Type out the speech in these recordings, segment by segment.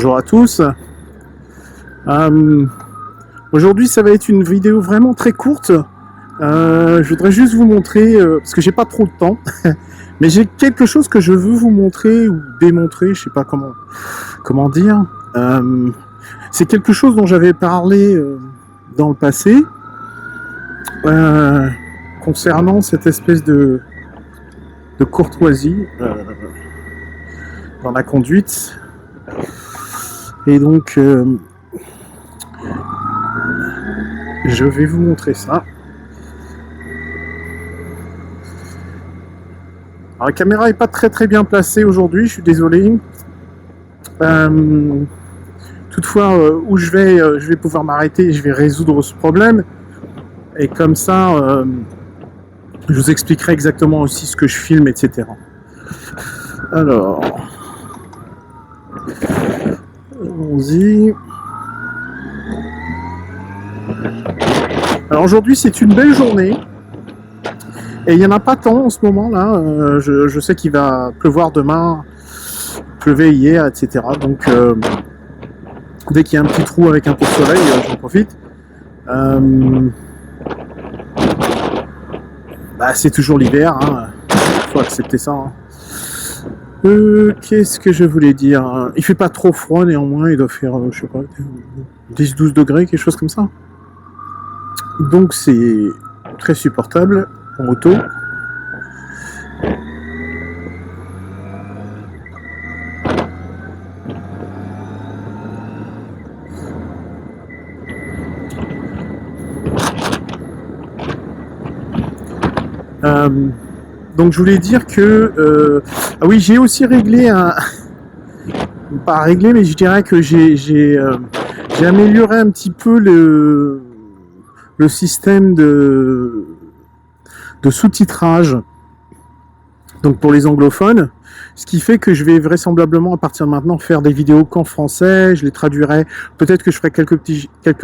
Bonjour à tous. Aujourd'hui, ça va être une vidéo vraiment très courte. Je voudrais juste vous montrer, parce que j'ai pas trop de temps, mais j'ai quelque chose que je veux vous montrer ou démontrer, je sais pas comment dire. C'est quelque chose dont j'avais parlé dans le passé, concernant cette espèce de courtoisie dans la conduite. Et donc, je vais vous montrer ça. Alors, la caméra est pas très bien placée aujourd'hui, je suis désolé. Toutefois, où je vais pouvoir m'arrêter et je vais résoudre ce problème. Et comme ça, je vous expliquerai exactement aussi ce que je filme, etc. Alors, allons-y. Alors aujourd'hui, c'est une belle journée. Et il n'y en a pas tant en ce moment là. Je sais qu'il va pleuvoir demain, pleuvait hier, etc. Donc dès qu'il y a un petit trou avec un peu de soleil, j'en profite. C'est toujours l'hiver, hein. Faut accepter ça. Hein. Qu'est-ce que je voulais dire? Il fait pas trop froid néanmoins, il doit faire, je sais pas, 10-12 degrés, quelque chose comme ça. Donc c'est très supportable en moto. Donc je voulais dire que ah oui, j'ai aussi réglé pas réglé, mais je dirais que j'ai amélioré un petit peu le système de sous-titrage, donc pour les anglophones, ce qui fait que je vais vraisemblablement à partir de maintenant faire des vidéos qu'en français, je les traduirai, peut-être que je ferai quelques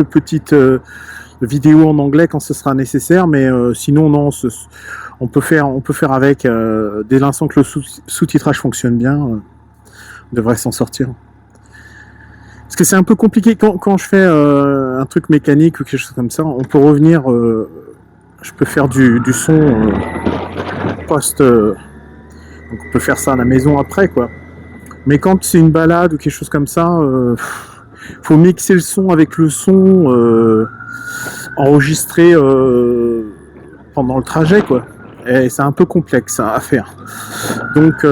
petites vidéos en anglais quand ce sera nécessaire, mais sinon non, on peut faire avec, dès l'instant que le sous-titrage fonctionne bien, on devrait s'en sortir. Parce que c'est un peu compliqué quand je fais un truc mécanique ou quelque chose comme ça, on peut revenir, je peux faire du son post, donc on peut faire ça à la maison après quoi. Mais quand c'est une balade ou quelque chose comme ça, faut mixer le son avec le son enregistré pendant le trajet quoi. Et c'est un peu complexe à faire. Donc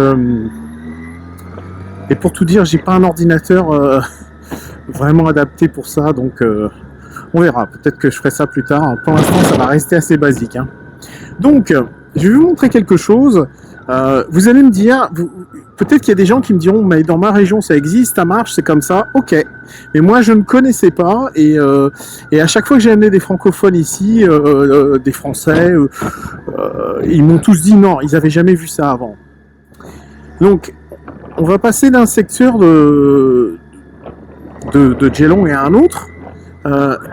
et pour tout dire, j'ai pas un ordinateur vraiment adapté pour ça, donc on verra. Peut-être que je ferai ça plus tard. Pour l'instant, ça va rester assez basique. Hein. Donc, je vais vous montrer quelque chose. Vous allez me dire, peut-être qu'il y a des gens qui me diront, mais dans ma région, ça existe, ça marche, c'est comme ça. Ok. Mais moi, je ne connaissais pas. Et à chaque fois que j'ai amené des francophones ici, des Français, ils m'ont tous dit non, ils n'avaient jamais vu ça avant. Donc, on va passer d'un secteur de Geelong et à un autre,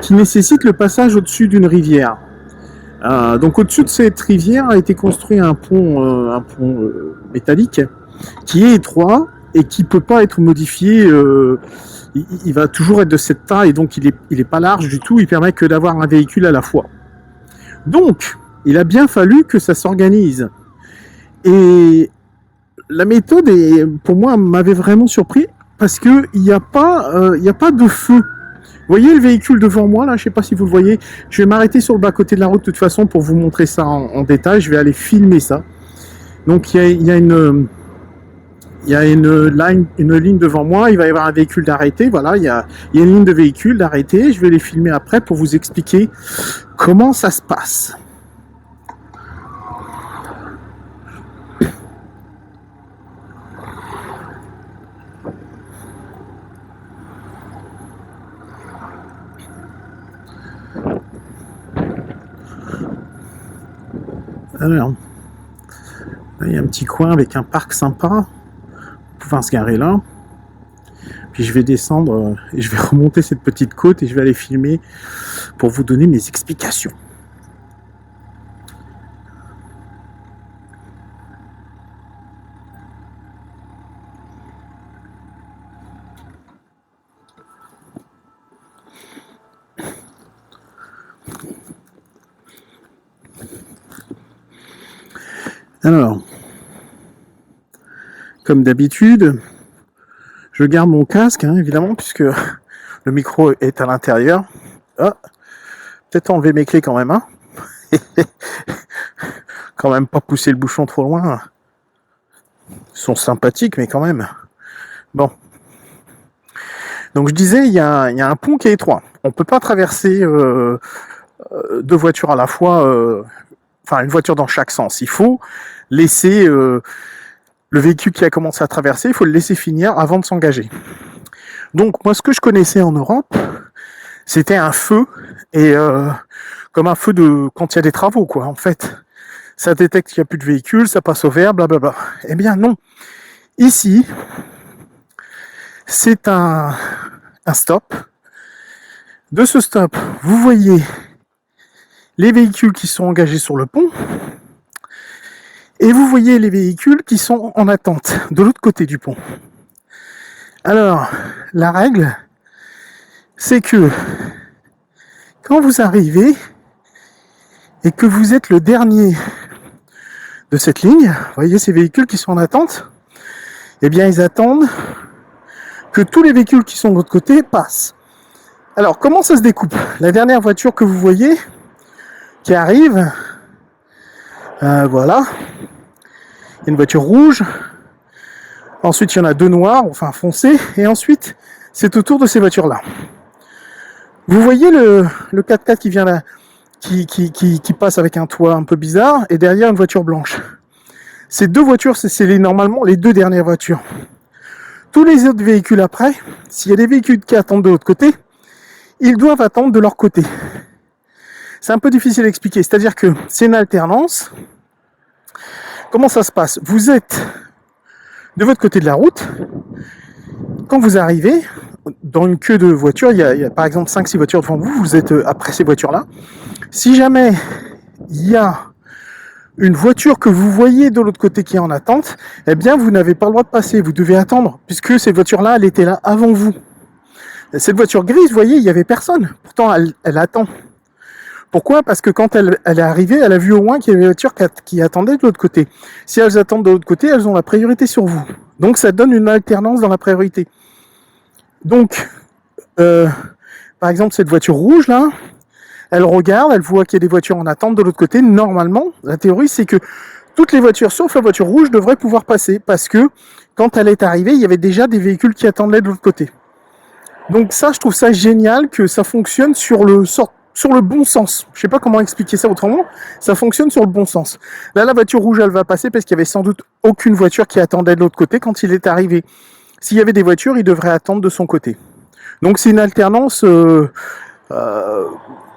qui nécessite le passage au-dessus d'une rivière. Donc au-dessus de cette rivière a été construit un pont métallique qui est étroit et qui peut pas être modifié. Il va toujours être de cette taille, donc il est pas large du tout. Il permet que d'avoir un véhicule à la fois. Donc il a bien fallu que ça s'organise. Et la méthode, pour moi, m'avait vraiment surpris parce que il n'y a pas de feu. Vous voyez le véhicule devant moi là, je sais pas si vous le voyez. Je vais m'arrêter sur le bas-côté de la route de toute façon pour vous montrer ça en détail. Je vais aller filmer ça. Donc il y a une ligne devant moi. Il va y avoir un véhicule d'arrêté. Voilà, il y a une ligne de véhicule d'arrêté. Je vais les filmer après pour vous expliquer comment ça se passe. Alors, là, il y a un petit coin avec un parc sympa. On peut pouvoir se garer là. Puis je vais descendre et je vais remonter cette petite côte et je vais aller filmer pour vous donner mes explications. Alors, comme d'habitude, je garde mon casque, hein, évidemment, puisque le micro est à l'intérieur. Ah, peut-être enlever mes clés quand même, hein. Quand même pas pousser le bouchon trop loin. Ils sont sympathiques, mais quand même. Bon. Donc je disais, il y a un pont qui est étroit. On peut pas traverser deux voitures à la fois, enfin une voiture dans chaque sens. Il faut laisser le véhicule qui a commencé à traverser, il faut le laisser finir avant de s'engager. Donc moi, ce que je connaissais en Europe, c'était un feu, et comme un feu de quand il y a des travaux, quoi. En fait, ça détecte qu'il n'y a plus de véhicule, ça passe au vert, blablabla. Eh bien non. Ici, c'est un stop. De ce stop, vous voyez les véhicules qui sont engagés sur le pont, et vous voyez les véhicules qui sont en attente de l'autre côté du pont. Alors, la règle, c'est que quand vous arrivez et que vous êtes le dernier de cette ligne, vous voyez ces véhicules qui sont en attente, eh bien ils attendent que tous les véhicules qui sont de l'autre côté passent. Alors, comment ça se découpe? La dernière voiture que vous voyez qui arrive, voilà, il y a une voiture rouge, ensuite il y en a deux noires, enfin foncées, et ensuite c'est au tour de ces voitures-là. Vous voyez le 4x4 qui vient là, qui passe avec un toit un peu bizarre, et derrière une voiture blanche. Ces deux voitures, c'est normalement les deux dernières voitures. Tous les autres véhicules après, s'il y a des véhicules qui attendent de l'autre côté, ils doivent attendre de leur côté. C'est un peu difficile à expliquer, c'est-à-dire que c'est une alternance. Comment ça se passe? Vous êtes de votre côté de la route. Quand vous arrivez dans une queue de voitures, il y a par exemple 5-6 voitures devant vous, vous êtes après ces voitures-là. Si jamais il y a une voiture que vous voyez de l'autre côté qui est en attente, eh bien vous n'avez pas le droit de passer, vous devez attendre, puisque cette voiture-là, elle était là avant vous. Cette voiture grise, vous voyez, il n'y avait personne, pourtant elle attend. Pourquoi? Parce que quand elle est arrivée, elle a vu au moins qu'il y avait des voitures qui attendaient de l'autre côté. Si elles attendent de l'autre côté, elles ont la priorité sur vous. Donc ça donne une alternance dans la priorité. Donc, par exemple, cette voiture rouge là, elle regarde, elle voit qu'il y a des voitures en attente de l'autre côté. Normalement, la théorie, c'est que toutes les voitures, sauf la voiture rouge, devraient pouvoir passer, parce que quand elle est arrivée, il y avait déjà des véhicules qui attendaient de l'autre côté. Donc ça, je trouve ça génial que ça fonctionne sur le bon sens. Je sais pas comment expliquer ça autrement. Ça fonctionne sur le bon sens. Là, la voiture rouge, elle va passer parce qu'il y avait sans doute aucune voiture qui attendait de l'autre côté quand il est arrivé. S'il y avait des voitures, il devrait attendre de son côté. Donc c'est une alternance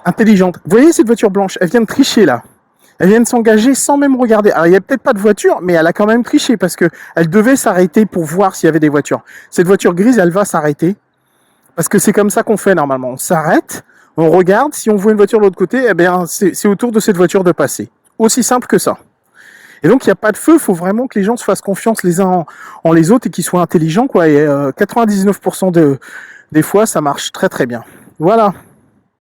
intelligente. Vous voyez cette voiture blanche, elle vient de tricher là. Elle vient de s'engager sans même regarder. Alors il n'y a peut-être pas de voiture, mais elle a quand même triché parce que elle devait s'arrêter pour voir s'il y avait des voitures. Cette voiture grise, elle va s'arrêter parce que c'est comme ça qu'on fait normalement. On s'arrête, on regarde, si on voit une voiture de l'autre côté, eh bien c'est au tour de cette voiture de passer. Aussi simple que ça. Et donc il n'y a pas de feu, il faut vraiment que les gens se fassent confiance les uns en les autres et qu'ils soient intelligents, quoi. Et 99% des fois, ça marche très très bien. Voilà.